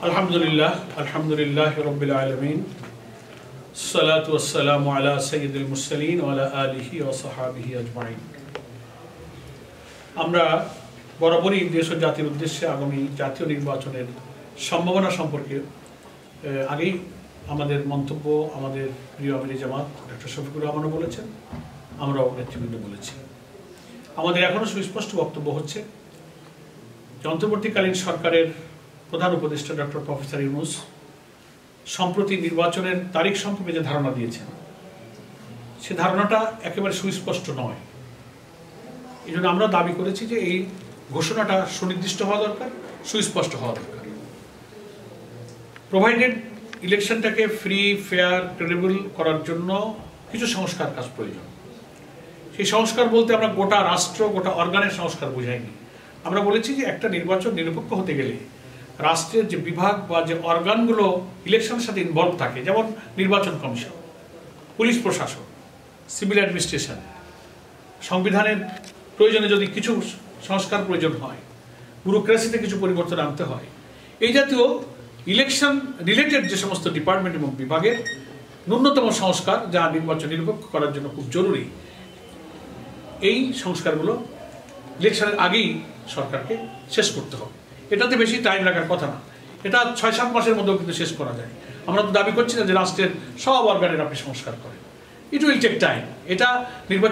আলহামদুলিল্লাহ আলহামদুলিল্লাহ রাব্বিল আলামিন সালাতু ওয়াসসালামু আলা সাইয়্যিদিল মুরসালিন ওয়া আলা আলিহি ওয়া সাহবিহি আজমাইন। আমরা বরাবরই দেশ ও জাতির উদ্দেশ্যে আগামী জাতীয় নির্বাচনের সম্ভাবনা সম্পর্কে আগেই আমাদের মন্তব্য আমাদের প্রিয় আমির জামাত ডক্টর শফিকুর রহমানও বলেছেন, আমরাও নেতৃবৃন্দ বলেছি। আমাদের এখনও সুস্পষ্ট বক্তব্য হচ্ছে যে অন্তর্বর্তীকালীন সরকারের প্রধান উপদেষ্টা ডক্টর প্রফেসর ইউনূস সম্প্রতি নির্বাচনের তারিখ সম্পর্কে যে ধারণা দিয়েছেন, সে ধারণাটা একেবারে সুস্পষ্ট নয়। এই জন্য আমরা দাবি করেছি যে এই ঘোষণাটা সুনির্দিষ্ট হওয়া দরকার, সুস্পষ্ট হওয়া দরকার। প্রোভাইডেড ইলেকশনটাকে ফ্রি, ফেয়ার, ক্রেডিবল করার জন্য কিছু সংস্কার কাজ প্রয়োজন। সেই সংস্কার বলতে আমরা গোটা রাষ্ট্র, গোটা অর্গানের সংস্কার বোঝাইনি। আমরা বলেছি যে একটা নির্বাচন নিরপেক্ষ হতে গেলে রাষ্ট্রের যে বিভাগ বা যে অর্গানগুলো ইলেকশনের সাথে ইনভলভ থাকে, যেমন নির্বাচন কমিশন, পুলিশ প্রশাসন, সিভিল অ্যাডমিনিস্ট্রেশন, সংবিধানের প্রয়োজনে যদি কিছু সংস্কার প্রয়োজন হয়, ব্যুরোক্রেসিতে কিছু পরিবর্তন আনতে হয়, এই জাতীয় ইলেকশন রিলেটেড যে সমস্ত ডিপার্টমেন্ট এবং বিভাগের ন্যূনতম সংস্কার যা নির্বাচন নিরপেক্ষ করার জন্য খুব জরুরি, এই সংস্কারগুলো ইলেকশনের আগেই সরকারকে শেষ করতে হবে। এটাতে বেশি টাইম লাগার কথা না, এটা 6-7 মাসের মধ্যেও কিন্তু শেষ করা যায়। আমরা তো দাবি করছি না যে রাষ্ট্রের সব অর্গানের আপনি সংস্কার করেন, ইট উইল টেক টাইম। এটা নির্বাচন